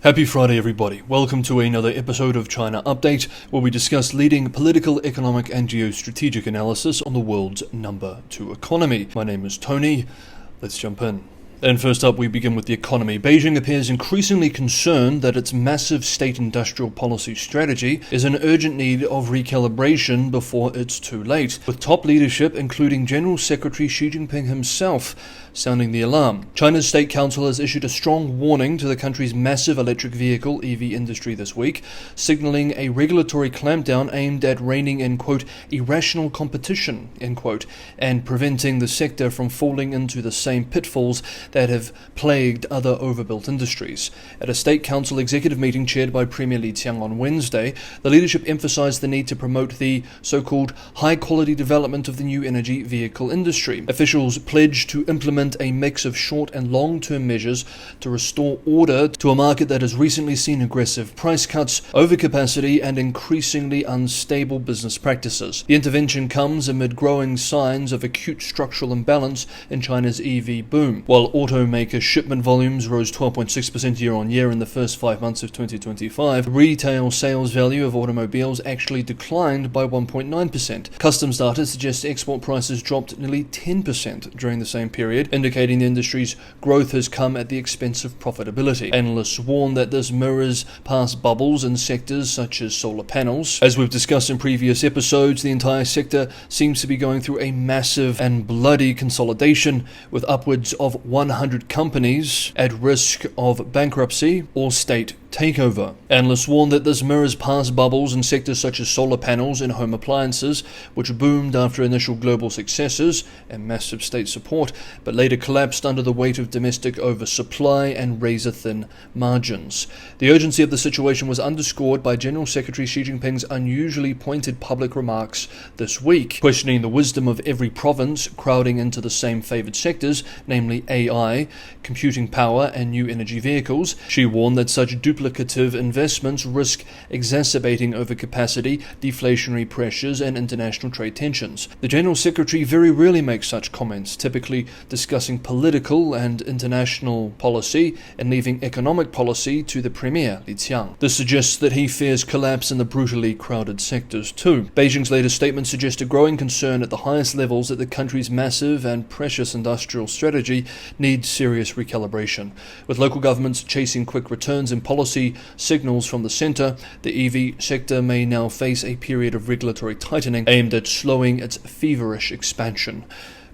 Happy Friday, everybody. Welcome to another episode of China Update, where we discuss leading political, economic, and geostrategic analysis on the world's number 2 economy. My name is Tony. Let's jump in. And first up, we begin with the economy. Beijing appears increasingly concerned that its massive state industrial policy strategy is in urgent need of recalibration before it's too late, with top leadership, including General Secretary Xi Jinping himself, sounding the alarm. China's State Council has issued a strong warning to the country's massive electric vehicle EV industry this week, signaling a regulatory clampdown aimed at reining in, quote, irrational competition, end quote, and preventing the sector from falling into the same pitfalls that have plagued other overbuilt industries. At a State Council executive meeting chaired by Premier Li Qiang on Wednesday, the leadership emphasized the need to promote the so-called high-quality development of the new energy vehicle industry. Officials pledged to implement a mix of short and long-term measures to restore order to a market that has recently seen aggressive price cuts, overcapacity, and increasingly unstable business practices. The intervention comes amid growing signs of acute structural imbalance in China's EV boom. While automaker shipment volumes rose 12.6% year-on-year in the first 5 months of 2025, retail sales value of automobiles actually declined by 1.9%. Customs data suggests export prices dropped nearly 10% during the same period, indicating the industry's growth has come at the expense of profitability. Analysts warn that this mirrors past bubbles in sectors such as solar panels. As we've discussed in previous episodes, the entire sector seems to be going through a massive and bloody consolidation, with upwards of 100 companies at risk of bankruptcy or state takeover. Analysts warn that this mirrors past bubbles in sectors such as solar panels and home appliances, which boomed after initial global successes and massive state support, but later collapsed under the weight of domestic oversupply and razor-thin margins. The urgency of the situation was underscored by General Secretary Xi Jinping's unusually pointed public remarks this week, questioning the wisdom of every province crowding into the same favored sectors, namely AI, computing power, and new energy vehicles. Xi warned that such duplicative investments risk exacerbating overcapacity, deflationary pressures, and international trade tensions. The General Secretary very rarely makes such comments, typically discussing political and international policy and leaving economic policy to the Premier, Li Qiang. This suggests that he fears collapse in the brutally crowded sectors too. Beijing's latest statement suggests a growing concern at the highest levels that the country's massive and precious industrial strategy needs serious recalibration. With local governments chasing quick returns in policy signals from the center, the EV sector may now face a period of regulatory tightening aimed at slowing its feverish expansion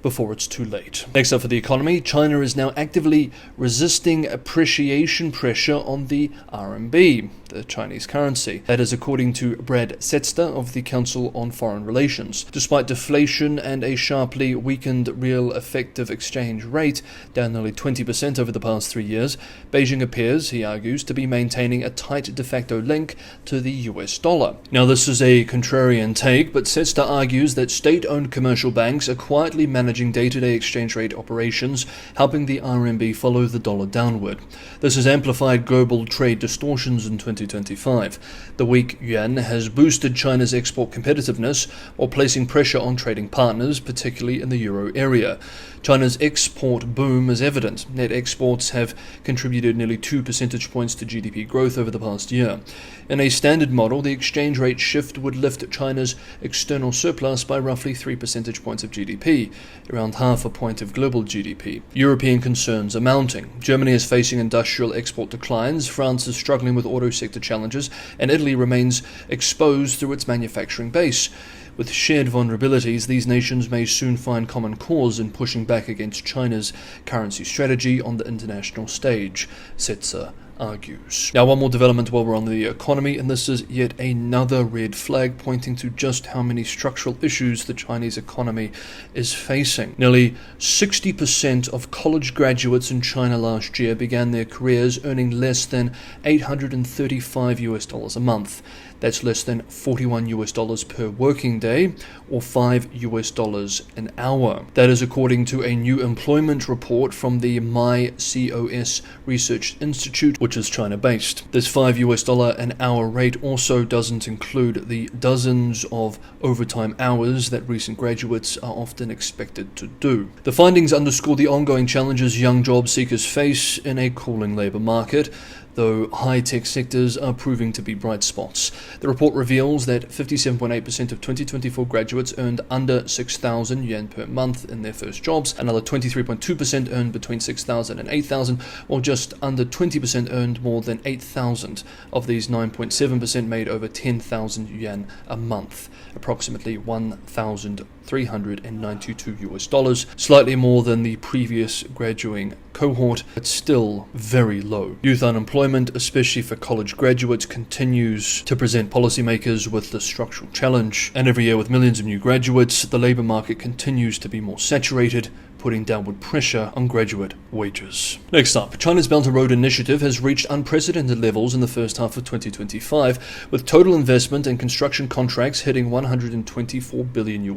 before it's too late. Next up for the economy, China is now actively resisting appreciation pressure on the RMB, the Chinese currency. That is according to Brad of the Council on Foreign Relations. Despite deflation and a sharply weakened real effective exchange rate, down nearly 20% over the past 3 years, Beijing appears, he argues, to be maintaining a tight de facto link to the US dollar. Now, this is a contrarian take, but Setsta argues that state-owned commercial banks are quietly managing day-to-day exchange rate operations, helping the RMB follow the dollar downward. This has amplified global trade distortions in 2025. The weak yuan has boosted China's export competitiveness while placing pressure on trading partners, particularly in the euro area. China's export boom is evident. Net exports have contributed nearly 2 percentage points to GDP growth over the past year. In a standard model, the exchange rate shift would lift China's external surplus by roughly 3 percentage points of GDP, around half a point of global GDP. European concerns are mounting. Germany is facing industrial export declines, France is struggling with auto sector challenges, and Italy remains exposed through its manufacturing base. With shared vulnerabilities, these nations may soon find common cause in pushing back against China's currency strategy on the international stage, Setzer argues. Now, one more development while we're on the economy, and this is yet another red flag pointing to just how many structural issues the Chinese economy is facing. Nearly 60% of college graduates in China last year began their careers earning less than $835 a month. That's less than $41 per working day, or $5 an hour. That is according to a new employment report from the MyCOS Research Institute, which is China-based. This $5 an hour rate also doesn't include the dozens of overtime hours that recent graduates are often expected to do. The findings underscore the ongoing challenges young job seekers face in a cooling labor market. though high-tech sectors are proving to be bright spots. The report reveals that 57.8% of 2024 graduates earned under 6,000 yuan per month in their first jobs, another 23.2% earned between 6,000 and 8,000, while just under 20% earned more than 8,000. Of these, 9.7% made over 10,000 yuan a month, approximately $1,392, slightly more than the previous graduating cohort, but still very low. Youth unemployment, especially for college graduates, continues to present policymakers with the structural challenge, and every year with millions of new graduates, the labour market continues to be more saturated, putting downward pressure on graduate wages. Next up, China's Belt and Road Initiative has reached unprecedented levels in the first half of 2025, with total investment and construction contracts hitting $124 billion,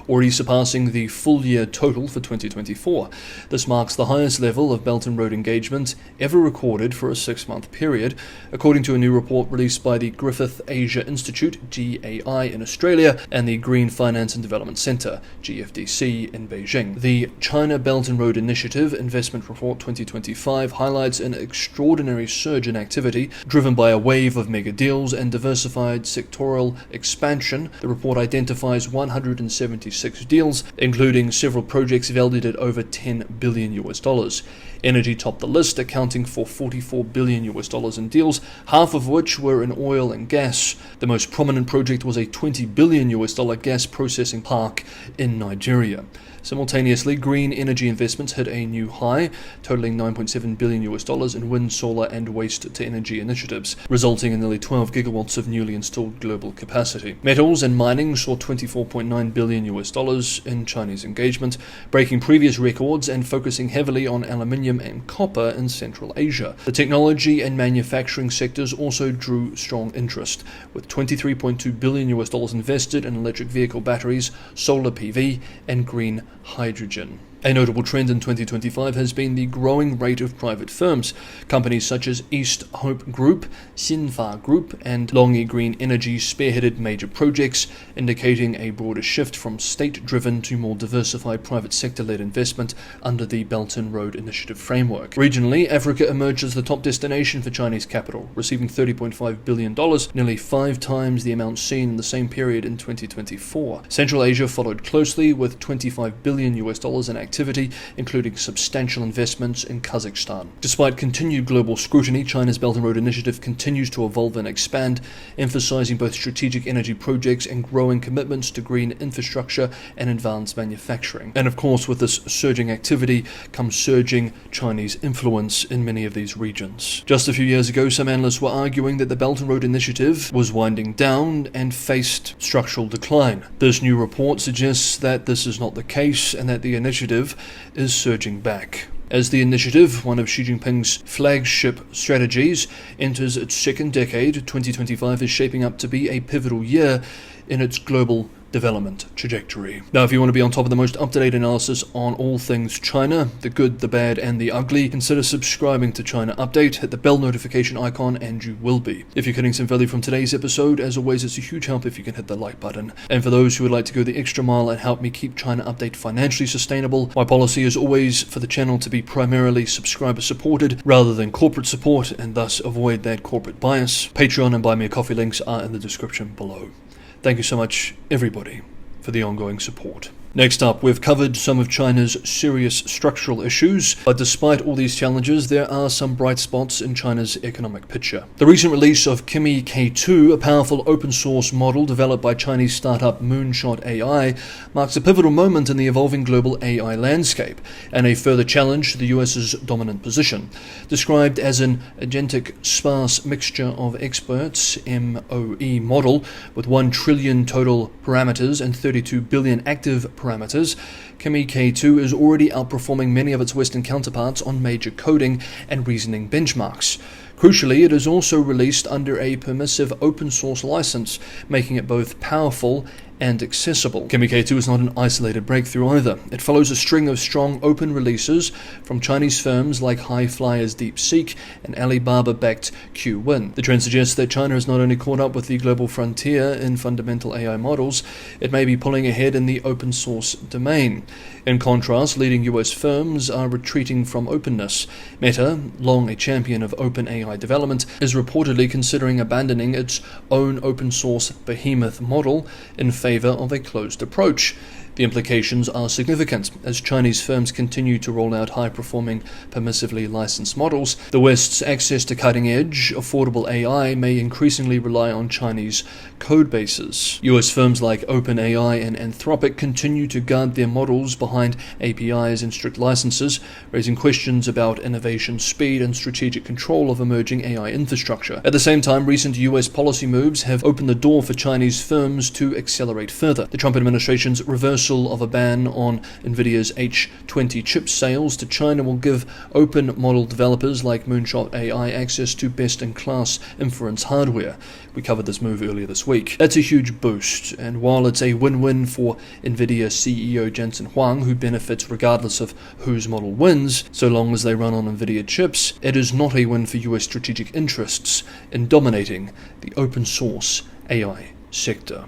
already surpassing the full-year total for 2024. This marks the highest level of Belt and Road engagement ever recorded for a 6-month period, according to a new report released by the Griffith Asia Institute, GAI, in Australia, and the Green Finance and Development Centre, GFDC, in Beijing. The China Belt and Road Initiative Investment Report 2025 highlights an extraordinary surge in activity driven by a wave of mega deals and diversified sectoral expansion. The report identifies 176 deals, including several projects valued at over $10 billion. Energy topped the list, accounting for $44 billion in deals, half of which were in oil and gas. The most prominent project was a $20 billion gas processing park in Nigeria. Simultaneously, green energy investments hit a new high, totaling $9.7 billion in wind, solar, and waste-to-energy initiatives, resulting in nearly 12 gigawatts of newly installed global capacity. Metals and mining saw $24.9 billion in Chinese engagement, breaking previous records and focusing heavily on aluminium and copper in Central Asia. The technology and manufacturing sectors also drew strong interest, with $23.2 billion invested in electric vehicle batteries, solar PV, and green hydrogen. A notable trend in 2025 has been the growing rate of private firms. Companies such as East Hope Group, Xinfa Group, and Longi Green Energy spearheaded major projects, indicating a broader shift from state-driven to more diversified private sector-led investment under the Belt and Road Initiative framework. Regionally, Africa emerged as the top destination for Chinese capital, receiving $30.5 billion, nearly 5 times the amount seen in the same period in 2024. Central Asia followed closely with $25 billion in activity, including substantial investments in Kazakhstan. Despite continued global scrutiny, China's Belt and Road Initiative continues to evolve and expand, emphasizing both strategic energy projects and growing commitments to green infrastructure and advanced manufacturing. And of course, with this surging activity comes surging Chinese influence in many of these regions. Just a few years ago, some analysts were arguing that the Belt and Road Initiative was winding down and faced structural decline. This new report suggests that this is not the case and that the initiative is surging back. As the initiative, one of Xi Jinping's flagship strategies, enters its second decade, 2025 is shaping up to be a pivotal year in its global development trajectory. Now, if you want to be on top of the most up-to-date analysis on all things China, the good, the bad, and the ugly, consider subscribing to China Update. Hit the bell notification icon and you will be. If you're getting some value from today's episode, as always, it's a huge help if you can hit the like button. And for those who would like to go the extra mile and help me keep China Update financially sustainable, my policy is always for the channel to be primarily subscriber supported rather than corporate support, and thus avoid that corporate bias. Patreon and Buy Me a Coffee links are in the description below. Thank you so much, everybody, for the ongoing support. Next up, we've covered some of China's serious structural issues, but despite all these challenges, there are some bright spots in China's economic picture. The recent release of Kimi K2, a powerful open-source model developed by Chinese startup Moonshot AI, marks a pivotal moment in the evolving global AI landscape, and a further challenge to the US's dominant position. Described as an agentic sparse mixture of experts MOE model, with 1 trillion total parameters and 32 billion active parameters, Kimi K2 is already outperforming many of its Western counterparts on major coding and reasoning benchmarks. Crucially, it is also released under a permissive open-source license, making it both powerful and accessible. Kimi K2 is not an isolated breakthrough either. It follows a string of strong open releases from Chinese firms like High Flyers DeepSeek and Alibaba-backed QWin. The trend suggests that China has not only caught up with the global frontier in fundamental AI models, it may be pulling ahead in the open-source domain. In contrast, leading US firms are retreating from openness. Meta, long a champion of open AI AI development, is reportedly considering abandoning its own open-source behemoth model in favor of a closed approach. The implications are significant. As Chinese firms continue to roll out high-performing, permissively licensed models, the West's access to cutting-edge, affordable AI may increasingly rely on Chinese code bases. US firms like OpenAI and Anthropic continue to guard their models behind APIs and strict licenses, raising questions about innovation speed and strategic control of emerging AI infrastructure. At the same time, recent US policy moves have opened the door for Chinese firms to accelerate further. The Trump administration's reversal of a ban on NVIDIA's H20 chip sales to China will give open model developers like Moonshot AI access to best-in-class inference hardware. We covered this move earlier this week. That's a huge boost, and while it's a win-win for NVIDIA CEO Jensen Huang, who benefits regardless of whose model wins, so long as they run on NVIDIA chips, it is not a win for US strategic interests in dominating the open-source AI sector.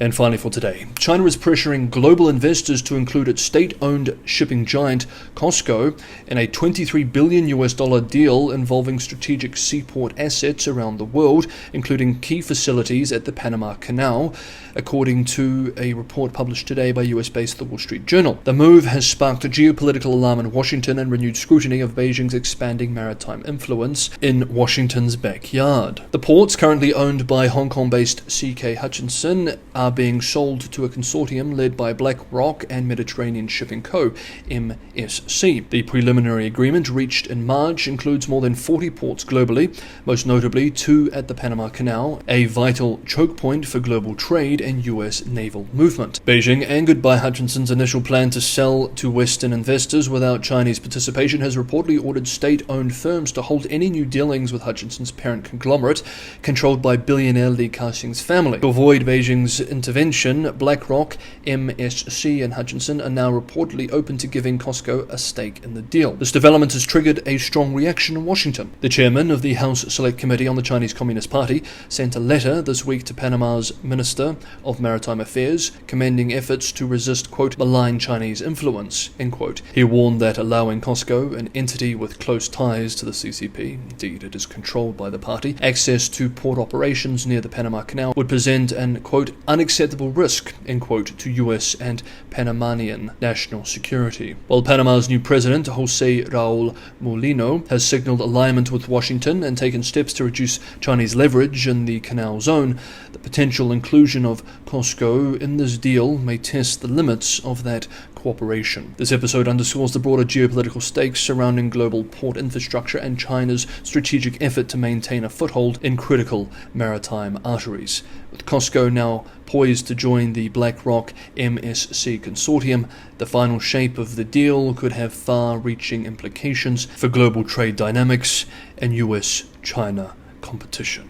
And finally for today, China is pressuring global investors to include its state-owned shipping giant Costco in a $23 billion deal involving strategic seaport assets around the world, including key facilities at the Panama Canal, according to a report published today by US-based The Wall Street Journal. The move has sparked a geopolitical alarm in Washington and renewed scrutiny of Beijing's expanding maritime influence in Washington's backyard. The ports, currently owned by Hong Kong-based CK Hutchison, are being sold to a consortium led by BlackRock and Mediterranean Shipping Co., MSC. The preliminary agreement reached in March includes more than 40 ports globally, most notably 2 at the Panama Canal, a vital choke point for global trade and US naval movement. Beijing, angered by Hutchison's initial plan to sell to Western investors without Chinese participation, has reportedly ordered state-owned firms to halt any new dealings with Hutchison's parent conglomerate, controlled by billionaire Li Ka-shing's family. To avoid Beijing's intervention, BlackRock, MSC, and Hutchison are now reportedly open to giving Costco a stake in the deal. This development has triggered a strong reaction in Washington. The chairman of the House Select Committee on the Chinese Communist Party sent a letter this week to Panama's Minister of Maritime Affairs, commending efforts to resist, quote, malign Chinese influence, end quote. He warned that allowing Costco, an entity with close ties to the CCP, indeed it is controlled by the party, access to port operations near the Panama Canal would present an, quote, unacceptable risk, end quote, to US and Panamanian national security. While Panama's new president, Jose Raul Mulino, has signaled alignment with Washington and taken steps to reduce Chinese leverage in the Canal zone, the potential inclusion of Costco in this deal may test the limits of that cooperation. This episode underscores the broader geopolitical stakes surrounding global port infrastructure and China's strategic effort to maintain a foothold in critical maritime arteries. With Costco now poised to join the BlackRock MSC consortium, the final shape of the deal could have far-reaching implications for global trade dynamics and US-China competition.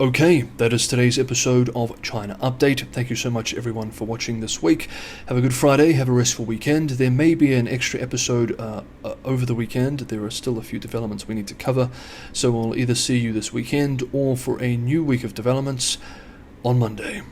Okay, that is today's episode of China Update. Thank you so much everyone for watching this week. Have a good Friday, have a restful weekend. There may be an extra episode over the weekend. There are still a few developments we need to cover, so I'll either see you this weekend or for a new week of developments on Monday.